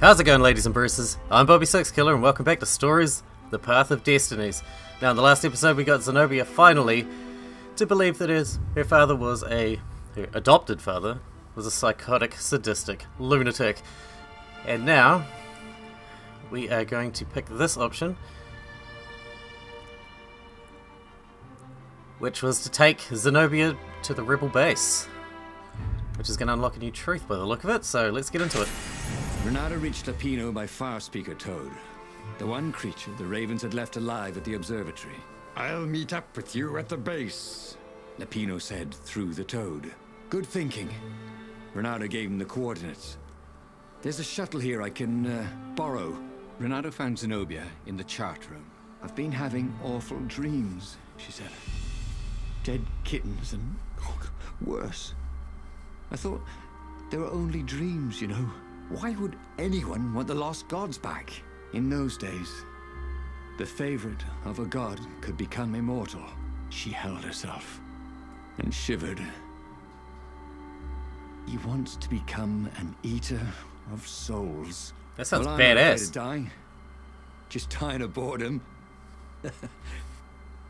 How's it going, ladies and bruises? I'm Bobby Sixkiller and welcome back to Stories, The Path of Destinies. Now in the last episode we got Zenobia finally to believe that her father was her adopted father was a psychotic, sadistic lunatic. And now we are going to pick this option, which was to take Zenobia to the rebel base, which is going to unlock a new truth by the look of it, so let's get into it. Renato reached Lapino by Farspeaker Toad, the one creature the Ravens had left alive at the observatory. I'll meet up with you at the base, Lapino said through the Toad. Good thinking. Renato gave him the coordinates. There's a shuttle here I can borrow. Renato found Zenobia in the chart room. I've been having awful dreams, she said. Dead kittens and worse. I thought they were only dreams, you know. Why would anyone want the lost gods back? In those days, the favorite of a god could become immortal. She held herself and shivered. He wants to become an eater of souls. That sounds well, badass. To die. Just dying of boredom.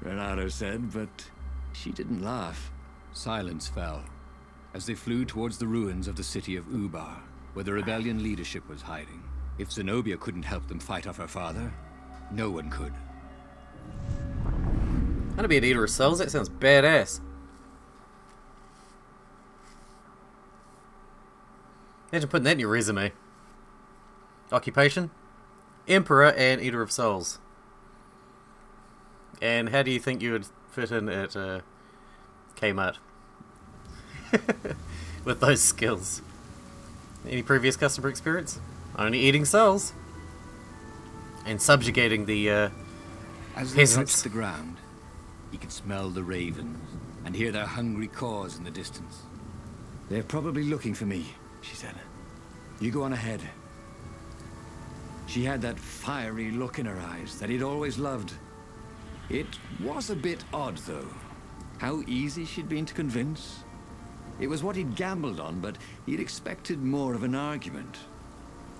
Renato said, but she didn't laugh. Silence fell as they flew towards the ruins of the city of Ubar, where the rebellion leadership was hiding. If Zenobia couldn't help them fight off her father, no one could. I'm gonna be an eater of souls, that sounds badass. Imagine putting that in your resume. Occupation? Emperor and eater of souls. And how do you think you would fit in at Kmart? With those skills. Any previous customer experience? Only eating souls. And subjugating the As they peasants. touched the ground, he could smell the ravens and hear their hungry caws in the distance. They're probably looking for me, she said. You go on ahead. She had that fiery look in her eyes that he'd always loved. It was a bit odd, though. How easy she'd been to convince. It was what he'd gambled on, but he'd expected more of an argument.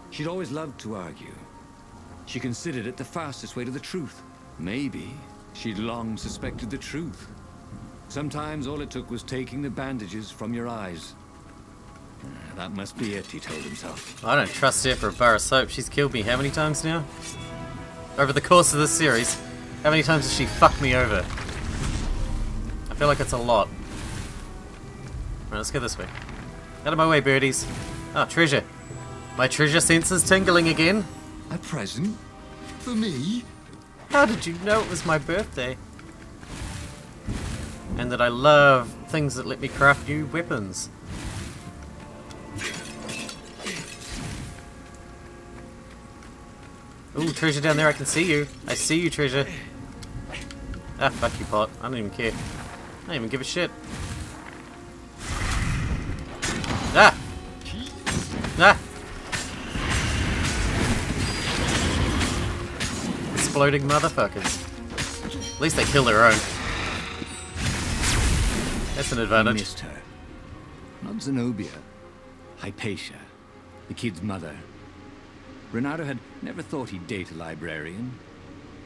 She'd always loved to argue. She considered it the fastest way to the truth. Maybe she'd long suspected the truth. Sometimes all it took was taking the bandages from your eyes. That must be it, he told himself. I don't trust her for a bar of soap. She's killed me how many times now? Over the course of this series, how many times has she fucked me over? I feel like it's a lot. Right, let's go this way. Out of my way, birdies. Oh, treasure. My treasure sense is tingling again. a present for me. How did you know it was my birthday? And that I love things that let me craft new weapons. Ooh, treasure down there, I can see you. I see you, treasure. Ah, fuck you, pot. I don't even care. I don't even give a shit. Ah! Ah! Exploding motherfuckers. At least they kill their own. That's an advantage. He missed her. Not Zenobia. Hypatia, the kid's mother. Renato had never thought he'd date a librarian.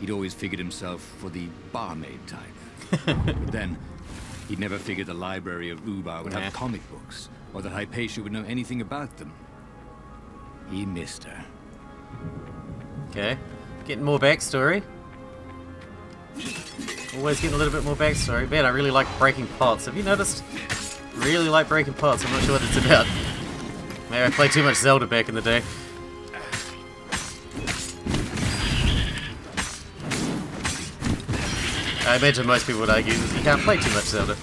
He'd always figured himself for the barmaid type. But then, he'd never figured the library of Ubar would have comic books, or that Hypatia would know anything about them. He missed her. Okay. Getting more backstory. Always getting a little bit more backstory. Man, I really like breaking pots. Have you noticed? Really like breaking pots. I'm not sure what it's about. Maybe I played too much Zelda back in the day. I imagine most people would argue that you can't play too much Zelda.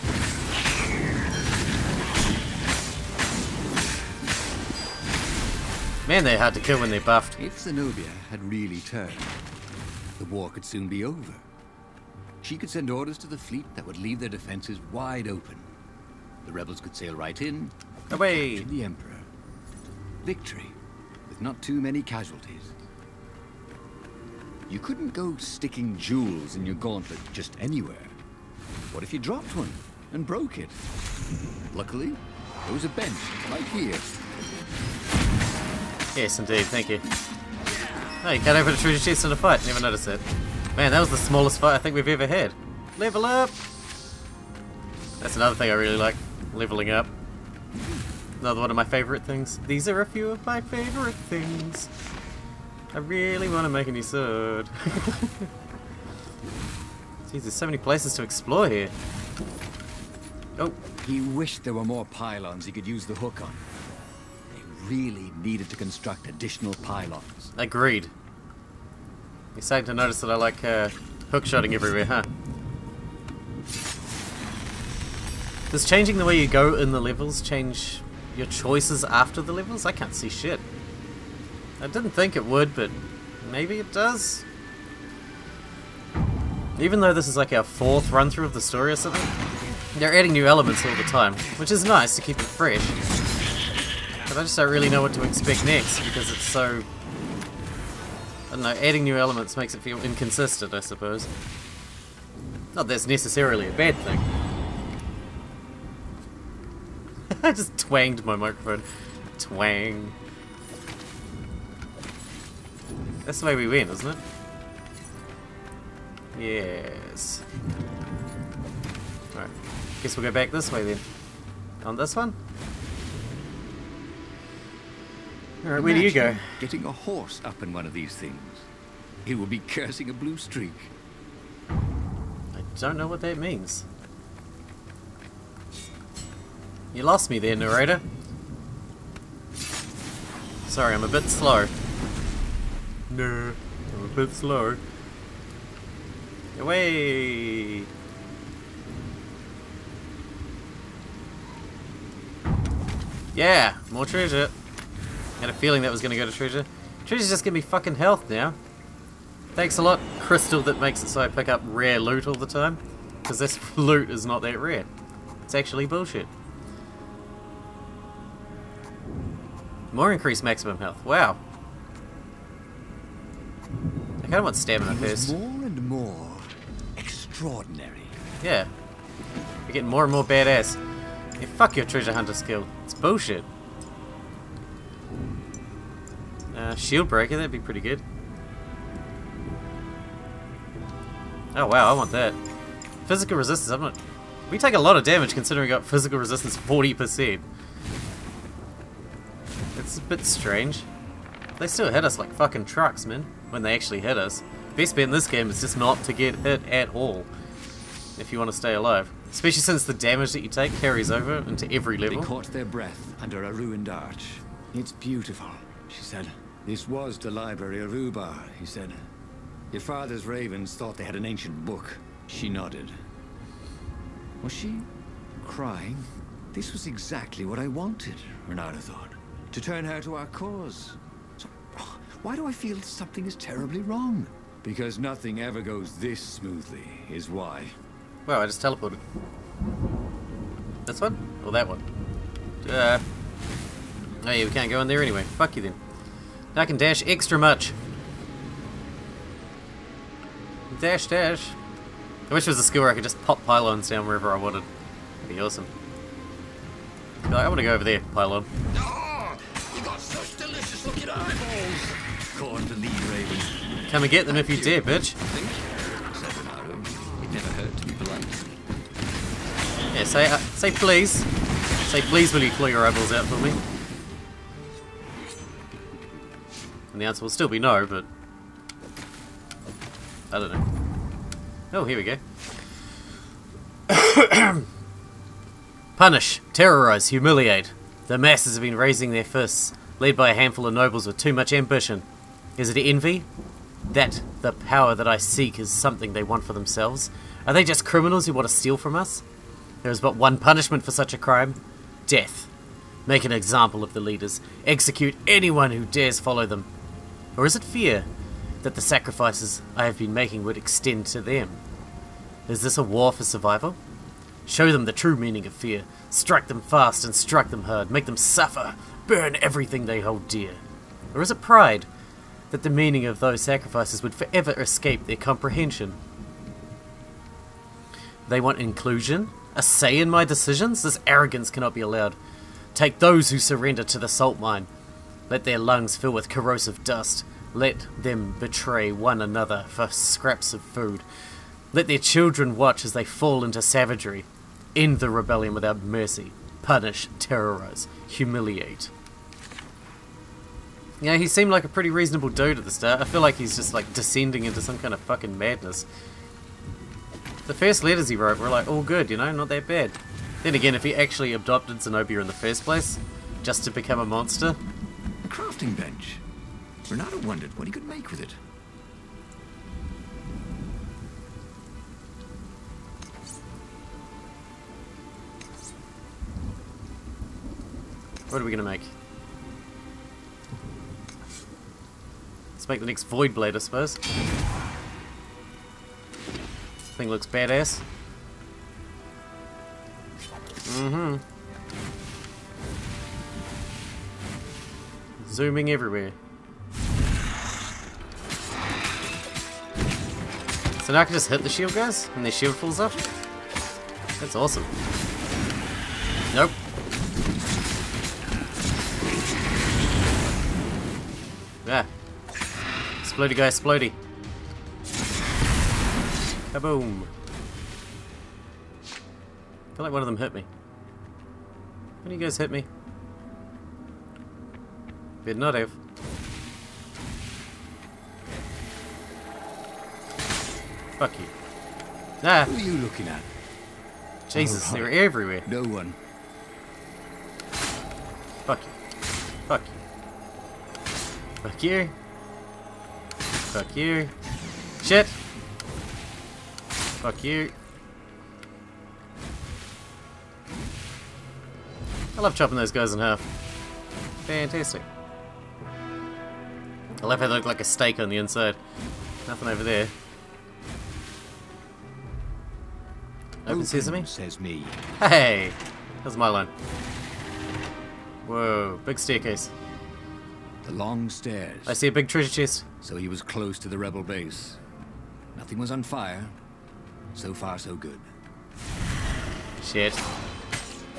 Man, they're hard to kill when they're buffed. If Zenobia had really turned, the war could soon be over. She could send orders to the fleet that would leave their defenses wide open. The rebels could sail right in, Away! capture the Emperor. Victory, with not too many casualties. You couldn't go sticking jewels in your gauntlet just anywhere. What if you dropped one and broke it? Luckily, there was a bench right here. Yes, indeed, thank you. Oh, you can't open a treasure chest in a fight. Never noticed that. Man, that was the smallest fight I think we've ever had. Level up! That's another thing I really like. Leveling up. Another one of my favourite things. These are a few of my favourite things. I really want to make a new sword. Jeez, there's so many places to explore here. Oh. He wished there were more pylons he could use the hook on. They really needed to construct additional pylons. Agreed. You're starting to notice that I like hook-shotting everywhere, huh? Does changing the way you go in the levels change your choices after the levels? I can't see shit. I didn't think it would, but maybe it does. Even though this is like our 4th run-through of the story or something, they're adding new elements all the time, which is nice to keep it fresh. But I just don't really know what to expect next, because it's so... I don't know, adding new elements makes it feel inconsistent, I suppose. Not that it's necessarily a bad thing. I just twanged my microphone. Twang. That's the way we went, isn't it? Yes. Alright. Guess we'll go back this way then. On this one? Alright, where do you go? Getting a horse up in one of these things. He will be cursing a blue streak. I don't know what that means. You lost me there, narrator. Sorry, I'm a bit slow. No, I'm a bit slow. Away! Yeah, more treasure. Had a feeling that was going to go to treasure. Treasure's just give me fucking health now. Thanks a lot, crystal that makes it so I pick up rare loot all the time. Because this loot is not that rare. It's actually bullshit. More increased maximum health. Wow. I kind of want stamina first. More and more extraordinary. Yeah. You're getting more and more badass. Yeah, fuck your treasure hunter skill. It's bullshit. Shield breaker, that'd be pretty good. Oh wow, I want that. Physical resistance, I'm not... We take a lot of damage considering we got physical resistance 40%. It's a bit strange. They still hit us like fucking trucks, man, when they actually hit us. Best bet in this game is just not to get hit at all, if you want to stay alive. Especially since the damage that you take carries over into every level. They caught their breath under a ruined arch. It's beautiful, she said. This was the library of Ubar, he said. Your father's ravens thought they had an ancient book. She nodded. Was she crying? This was exactly what I wanted, Renata thought. To turn her to our cause. So, why do I feel something is terribly wrong? Because nothing ever goes this smoothly, is why. Wow, I just teleported. This one? Or that one? Oh yeah, we can't go in there anyway. Fuck you then. Now I can dash extra much. Dash, dash. I wish there was a skill where I could just pop pylons down wherever I wanted. That'd be awesome. I want to go over there, pylon. Oh, you got such delicious looking eyeballs. Caught the lead raven. Come and get them if you dare, bitch. Said Renato. It never hurt to be polite. Yeah, say please. Say please will you claw your eyeballs out for me? And the answer will still be no, but... I don't know. Oh, here we go. Punish, terrorize, humiliate. The masses have been raising their fists, led by a handful of nobles with too much ambition. Is it envy? That the power that I seek is something they want for themselves? Are they just criminals who want to steal from us? There is but one punishment for such a crime. Death. Make an example of the leaders. Execute anyone who dares follow them. Or is it fear that the sacrifices I have been making would extend to them? Is this a war for survival? Show them the true meaning of fear. Strike them fast and strike them hard. Make them suffer. Burn everything they hold dear. Or is it pride that the meaning of those sacrifices would forever escape their comprehension? They want inclusion? A say in my decisions? This arrogance cannot be allowed. Take those who surrender to the salt mine. Let their lungs fill with corrosive dust. Let them betray one another for scraps of food. Let their children watch as they fall into savagery. End the rebellion without mercy. Punish, terrorize, humiliate. Yeah, he seemed like a pretty reasonable dude at the start. I feel like he's just like descending into some kind of fucking madness. The first letters he wrote were like all good, you know, not that bad. Then again, if he actually adopted Zenobia in the first place, just to become a monster. A crafting bench. Renato wondered what he could make with it. What are we gonna make? Let's make the next Void Blade, I suppose. Thing looks badass. Mm-hmm. Zooming everywhere. So now I can just hit the shield guys and their shield falls off? That's awesome. Nope. Yeah. Explodey guy, explodey. Kaboom. I feel like one of them hit me. When you guys hit me? Better not have. Fuck you. Ah! Who are you looking at? Jesus, Oh, right. they're everywhere. No one. Fuck you. Fuck you. Fuck you. Fuck you. Shit! Fuck you. I love chopping those guys in half. Fantastic. I love how they look like a steak on the inside. Nothing over there. Open sesame? Says me. Hey! That's my line. Whoa, big staircase. The long stairs. I see a big treasure chest. So he was close to the rebel base. Nothing was on fire. So far, so good. Shit.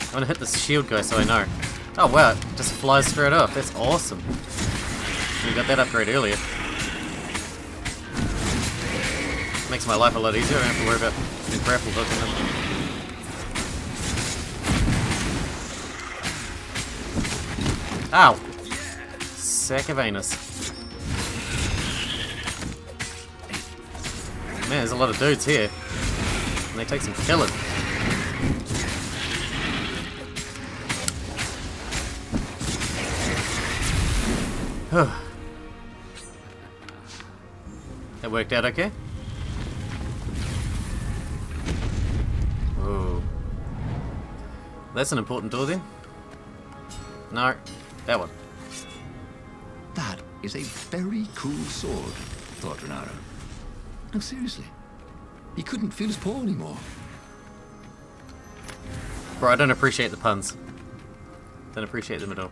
I'm gonna hit this shield guy so I know. Oh wow, it just flies straight off. That's awesome. We got that upgrade earlier. Makes my life a lot easier. I don't have to worry about the grapple hook and Ow! Sack of anus. Man, there's a lot of dudes here. And they take some killing. That worked out okay? Whoa. That's an important door then. No, that one. That is a very cool sword, thought Renato. No, seriously. He couldn't feel his paw anymore. Bro, I don't appreciate the puns. Don't appreciate them at all.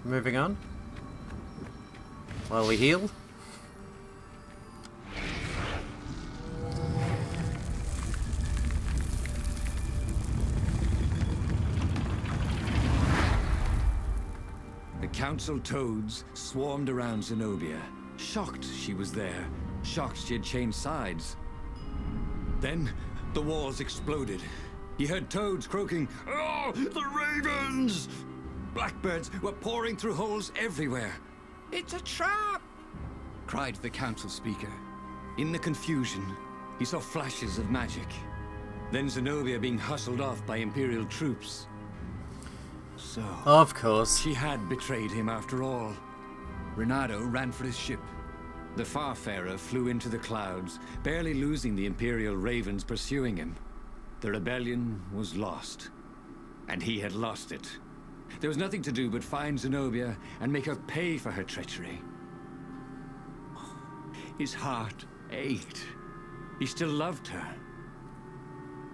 Moving on. While we heal. The council toads swarmed around Zenobia, shocked she was there, shocked she had changed sides. Then the walls exploded. He heard toads croaking, "Oh, the ravens!" Blackbirds were pouring through holes everywhere. "It's a trap!" cried the council speaker. In the confusion, he saw flashes of magic. Then Zenobia being hustled off by Imperial troops. So... Of course. she had betrayed him after all. Renato ran for his ship. The Farfarer flew into the clouds, barely losing the Imperial ravens pursuing him. The rebellion was lost. And he had lost it. There was nothing to do but find Zenobia and make her pay for her treachery. His heart ached. He still loved her.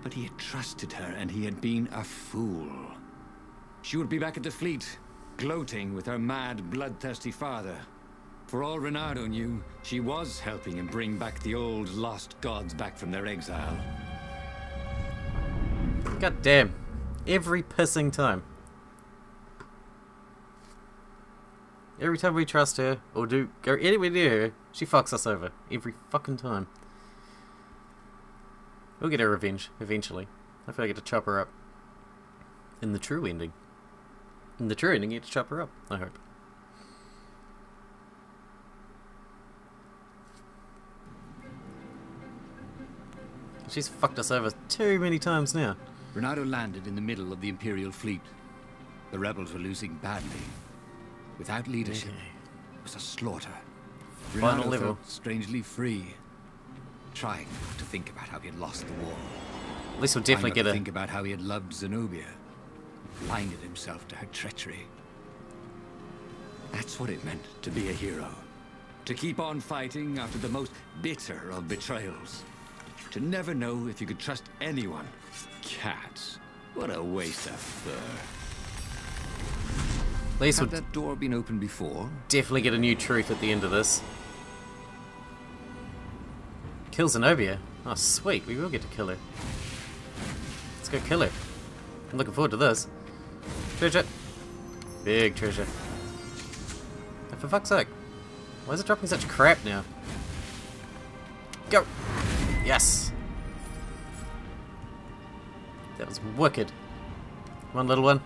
But he had trusted her and he had been a fool. She would be back at the fleet, gloating with her mad, bloodthirsty father. For all Renato knew, she was helping him bring back the old lost gods back from their exile. God damn. Every pissing time. Every time we trust her, or do go anywhere near her, she fucks us over. Every fucking time. We'll get her revenge, eventually. Hopefully I get to chop her up. In the true ending. In the true ending, you get to chop her up, I hope. She's fucked us over too many times now. Renato landed in the middle of the Imperial fleet. The rebels were losing badly. Without leadership, it was a slaughter. Final Renato level. felt strangely free, trying not to think about how he had lost the war. At least we'll definitely Trying not get to think about how he had loved Zenobia, blinded himself to her treachery. That's what it meant to be a hero. To keep on fighting after the most bitter of betrayals. To never know if you could trust anyone. Cats. What a waste of fur. At least Had we'll that door been opened before? definitely get a new truth at the end of this. Kill Zenobia? Oh sweet, we will get to kill her. Let's go kill her. I'm looking forward to this. Treasure. Big treasure. Oh, for fuck's sake. Why is it dropping such crap now? Go! Yes! That was wicked. One little one.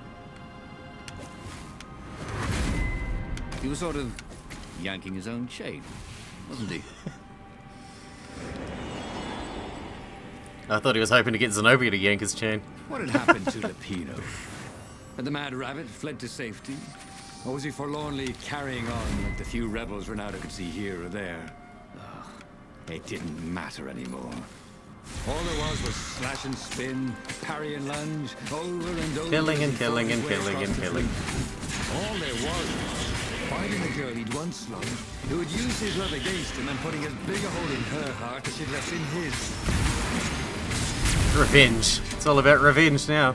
He was sort of yanking his own chain, wasn't he? I thought he was hoping to get Zenobia to yank his chain. What had happened to Lupino? Had the Mad Rabbit fled to safety? Or was he forlornly carrying on like the few rebels Renato could see here or there? Ugh, it didn't matter anymore. All there was slash and spin, parry and lunge, over and over. Killing and killing and killing and killing. All there was finding the girl he'd once loved, who would use his love against him and putting as big a hole in her heart as she'd left in his. Revenge. It's all about revenge now.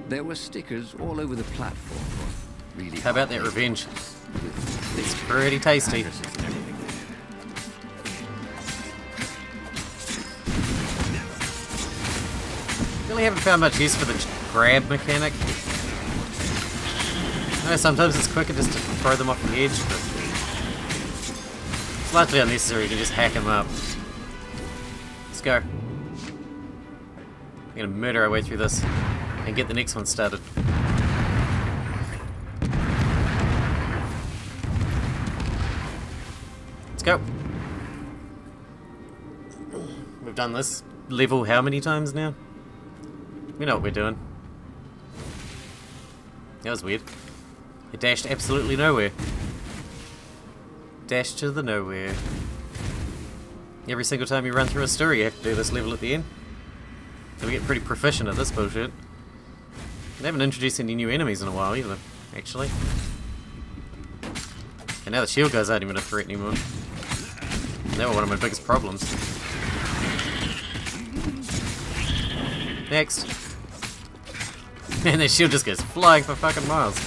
There were stickers all over the platform. Really. How about that revenge? It's pretty tasty. Addresses and everything. Really haven't found much use for the grab mechanic. I know sometimes it's quicker just to throw them off the edge, but it's largely unnecessary. You can just hack them up. Let's go. We're gonna murder our way through this and get the next one started. Let's go. We've done this level how many times now? We know what we're doing. That was weird. It dashed absolutely nowhere. Dash to the nowhere. Every single time you run through a story, you have to do this level at the end. So we get pretty proficient at this bullshit. They haven't introduced any new enemies in a while either, actually. And now the shield guys aren't even a threat anymore. They were one of my biggest problems. Next. And their shield just goes flying for fucking miles.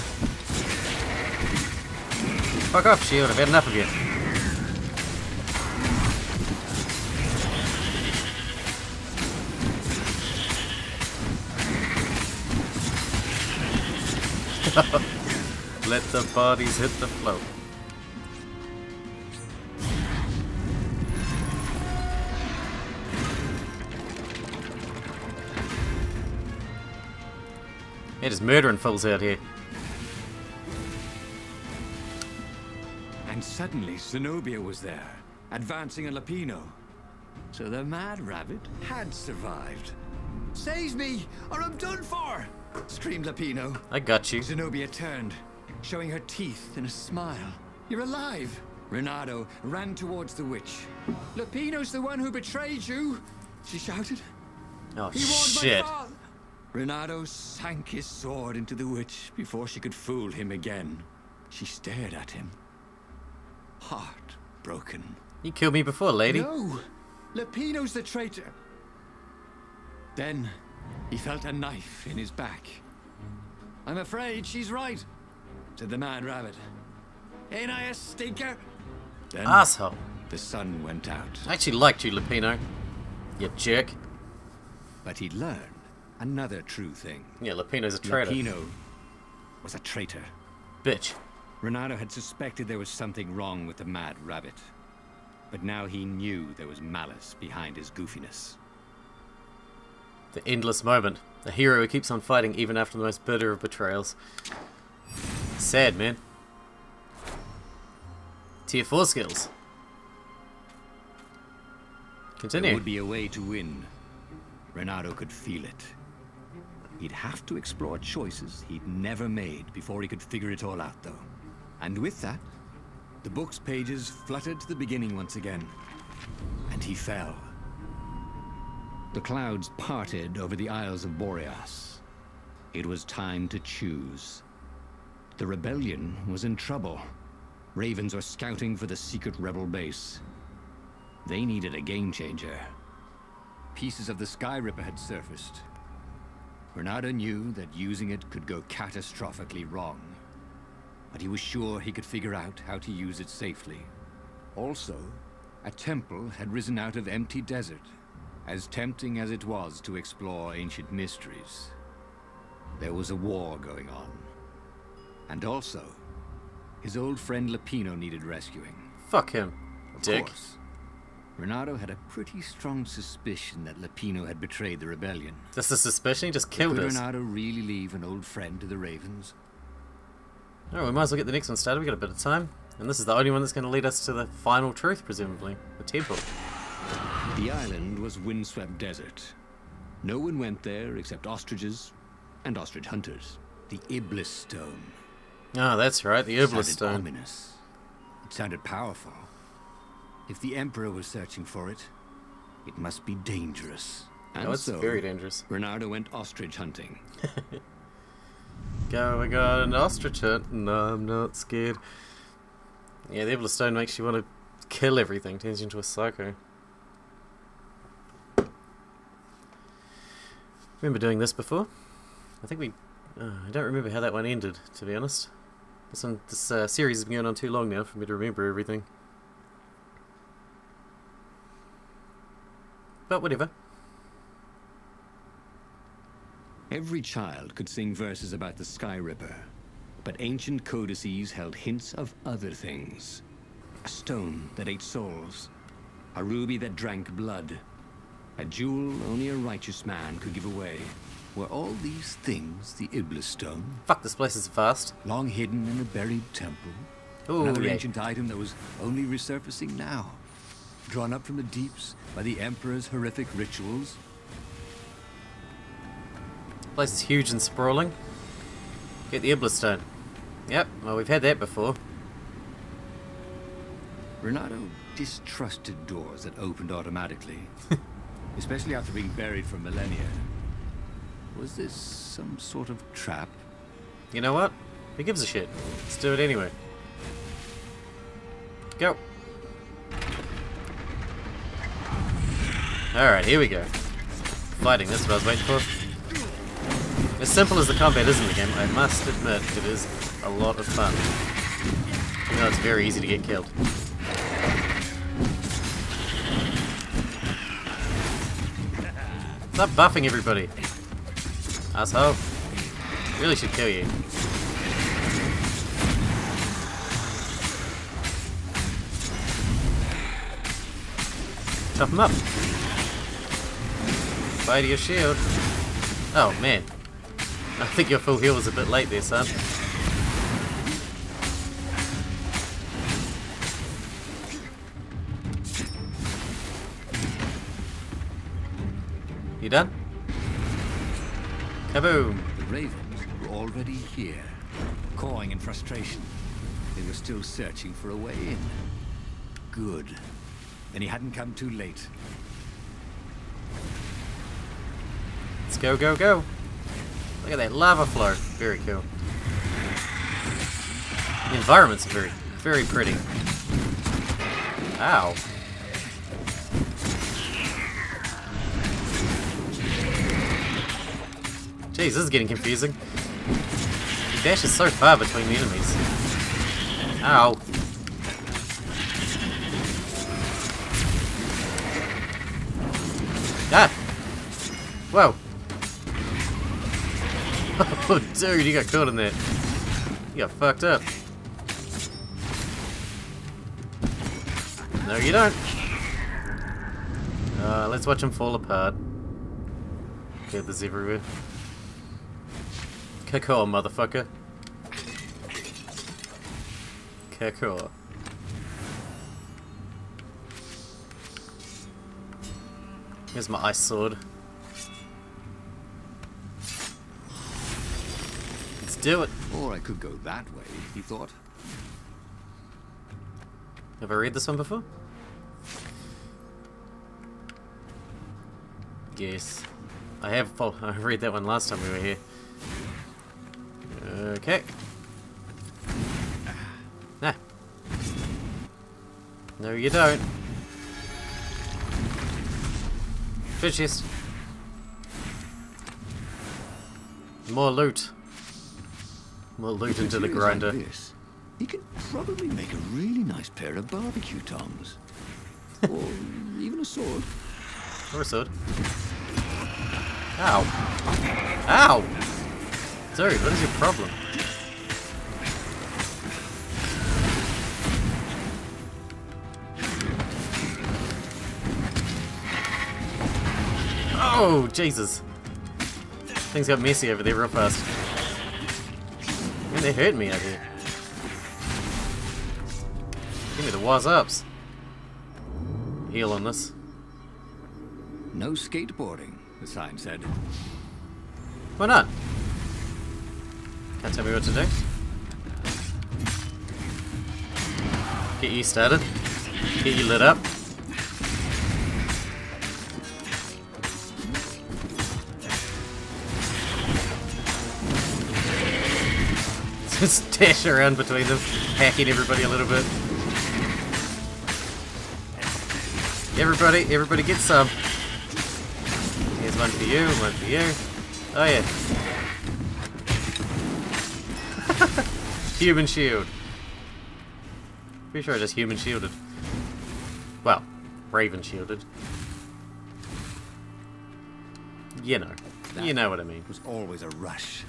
Fuck off, shield, I've had enough of you. Let the bodies hit the floor. It is murdering fools out here. And suddenly Zenobia was there, advancing a Lupino. So the Mad Rabbit had survived. Save me, or I'm done for! Screamed Lupino. I got you. Zenobia turned, showing her teeth in a smile. You're alive! Renato ran towards the witch. Lupino's the one who betrayed you! She shouted. Oh He warned shit. my father! Renato sank his sword into the witch before she could fool him again. She stared at him, heartbroken. You killed me before, lady. No! Lupino's the traitor! Then, he felt a knife in his back. I'm afraid she's right, said the Mad Rabbit. Ain't I a stinker? Then, Asshole. the sun went out. I actually liked you, Lupino. You jerk. But he'd learn another true thing. Yeah, Lapino's a traitor. Lapino was a traitor. Bitch. Renato had suspected there was something wrong with the mad rabbit. But now he knew there was malice behind his goofiness. The endless moment. A hero who keeps on fighting even after the most bitter of betrayals. Sad, man. Tier 4 skills. Continue. There would be a way to win. Renato could feel it. He'd have to explore choices he'd never made before he could figure it all out, though. And with that, the book's pages fluttered to the beginning once again. And he fell. The clouds parted over the Isles of Boreas. It was time to choose. The rebellion was in trouble. Ravens were scouting for the secret rebel base. They needed a game changer. Pieces of the Sky Ripper had surfaced. Renato knew that using it could go catastrophically wrong. But he was sure he could figure out how to use it safely. Also, a temple had risen out of empty desert, as tempting as it was to explore ancient mysteries. There was a war going on. And also, his old friend Lapino needed rescuing. Fuck him. Dick. Of course, Renato had a pretty strong suspicion that Lapino had betrayed the rebellion. Just a suspicion? He just killed Could us. Renato really leave an old friend to the Ravens? Oh, we might as well get the next one started. We got a bit of time. And this is the only one that's going to lead us to the final truth, presumably. The temple. The island was windswept desert. No one went there except ostriches and ostrich hunters. The Iblis Stone. Oh, that's right. The Iblis Sounded Stone. ominous. It sounded powerful. If the Emperor was searching for it, it must be dangerous. And Oh, it's so, very dangerous. Renato went ostrich hunting. Go, I got an ostrich hunt. No, I'm not scared. Yeah, the Iblis Stone makes you want to kill everything. Turns you into a psycho. Remember doing this before? I think we... I don't remember how that one ended, to be honest. This series has been going on too long now for me to remember everything. But whatever. Every child could sing verses about the Sky Ripper, but ancient codices held hints of other things. A stone that ate souls, a ruby that drank blood, a jewel only a righteous man could give away. Were all these things the Iblis Stone? Fuck, this place is fast. Long hidden in a buried temple? Ooh, Another yeah. ancient item that was only resurfacing now? Drawn up from the deeps by the Emperor's horrific rituals? The place is huge and sprawling. Get the Iblis Stone. Yep, well, we've had that before. Renato distrusted doors that opened automatically, especially after being buried for millennia. Was this some sort of trap? You know what? Who gives a shit? Let's do it anyway. Go. Alright, here we go. Fighting, that's what I was waiting for. As simple as the combat is in the game, I must admit it is a lot of fun. Even though it's very easy to get killed. Stop buffing everybody. Asshole. Really should kill you. Chop him up. Fire to your shield. Oh man. I think your full heal was a bit late there, son. You done? Kaboom! The Ravens were already here, cawing in frustration. They were still searching for a way in. Good. Then he hadn't come too late. Let's go, go, go! Look at that lava flow. Very cool. The environment's very, very pretty. Ow. Jeez, this is getting confusing. He dashes so far between the enemies. Ow. Whoa! Oh, dude, you got caught in there. You got fucked up. No, you don't. Let's watch him fall apart. Okay, there's everywhere. Cacoa, motherfucker. Cacoa. Here's my ice sword. Let's do it. Or I could go that way, he thought. Have I read this one before? Yes. I have. I read that one last time we were here. Okay. Nah. No, you don't. Fish chest. More loot. More loot into the grinder. Like this, he could probably make a really nice pair of barbecue tongs. Or even a sword. Or a sword. Ow. Ow! Dude, what is your problem? Oh, Jesus. Things got messy over there real fast. Man, they hurt me out here. Give me the waz-ups. Heal on this. No skateboarding, the sign said. Why not? Can't tell me what to do. Get you started. Get you lit up. Just dash around between them, hacking everybody a little bit. Everybody get some. Here's one for you, one for you. Oh yeah. Human shield. Pretty sure I just human shielded. Well, raven shielded. You know. You know what I mean. It was always a rush.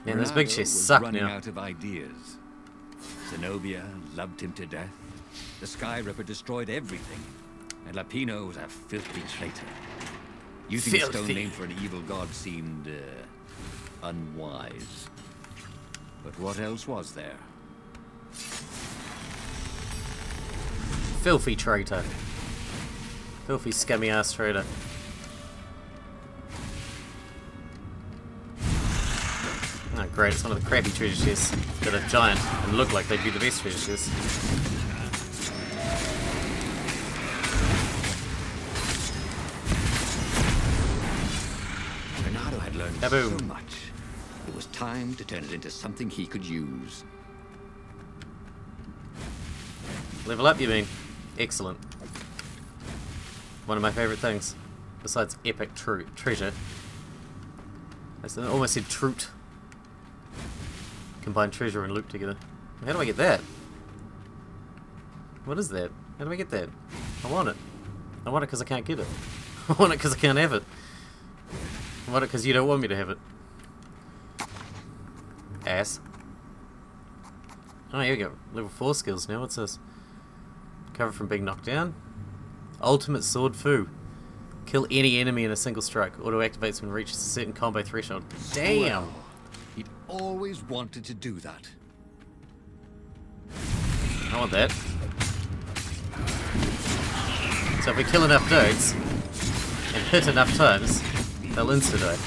Man, those big chests was suck running now. out of ideas. Zenobia loved him to death. The Sky Ripper destroyed everything. And Lapino was a filthy traitor. Using a stone name for an evil god seemed unwise. But what else was there? Filthy traitor. Filthy scummy ass traitor. Oh great, it's one of the crappy treasure chests that are giant and look like they'd be the best treasure chests. Bernardo had learned Kaboom. so much. It was time to turn it into something he could use. Level up, you mean? Excellent. One of my favourite things. Besides epic treasure. I almost said troot. Combine treasure and loot together. How do I get that? What is that? How do I get that? I want it. I want it because I can't get it. I want it because I can't have it. I want it because you don't want me to have it. Ass. Oh, here we go. Level 4 skills now. What's this? Cover from being knocked down. Ultimate sword foo. Kill any enemy in a single strike. Auto activates when it reaches a certain combo threshold. Damn! He'd always wanted to do that. I want that. So if we kill enough dudes and hit enough times, they'll insta-die.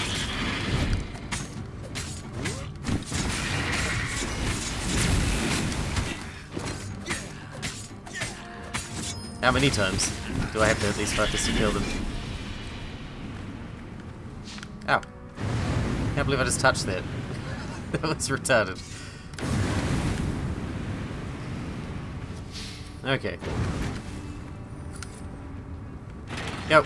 How many times do I have to hit these fuckers to kill them? Ow. Can't believe I just touched that. That was retarded. Okay. Go.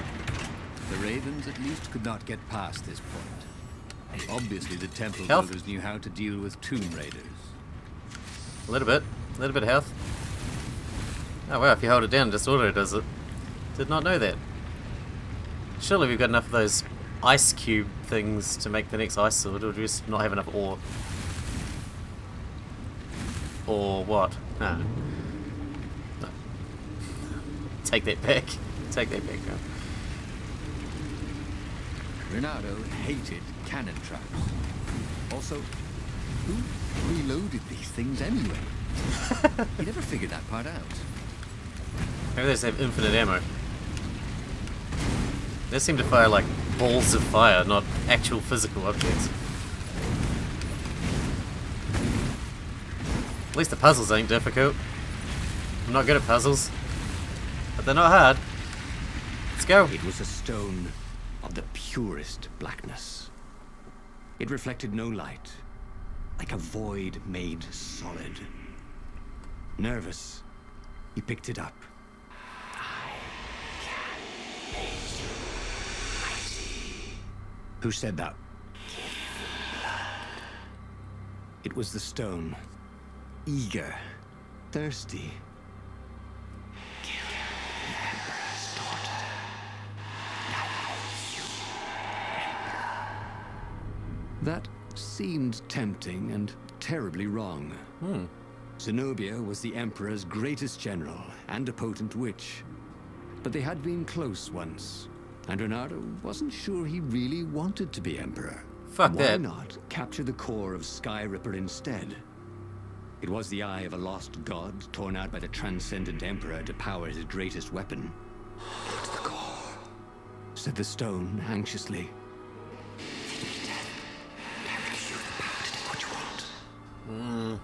The Ravens at least could not get past this point. Obviously the temple Health? builders knew how to deal with tomb raiders. A little bit of health. Oh wow, if you hold it down, it just auto does it. Did not know that. Surely we've got enough of those ice cube things to make the next ice sword, or do we just not have enough ore? Or what? No. No. Take that back. Take that back now. Renato hated cannon traps. Also, who reloaded these things anyway? He never figured that part out. Maybe they just have infinite ammo. They seem to fire like balls of fire, not actual physical objects. At least the puzzles ain't difficult. I'm not good at puzzles, but they're not hard. Let's go. It was a stone of the purest blackness. It reflected no light, like a void made solid. Nervous, he picked it up. Who said that? It was the stone. Eager. Thirsty. Kill the Emperor's daughter. That seemed tempting and terribly wrong. Zenobia was the Emperor's greatest general and a potent witch. But they had been close once. And Renato wasn't sure he really wanted to be Emperor. Fuck that. Why not capture the core of Sky Ripper instead? It was the eye of a lost god torn out by the transcendent Emperor to power his greatest weapon. Not the core, said the stone anxiously. If you need death, I will give you the power to do what you want.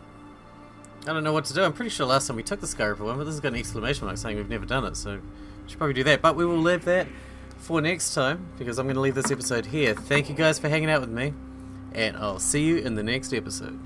I don't know what to do. I'm pretty sure last time we took the Sky Ripper one, but this has got an exclamation mark saying we've never done it, so we should probably do that. But we will leave that for next time, because I'm going to leave this episode here. Thank you guys for hanging out with me, and I'll see you in the next episode.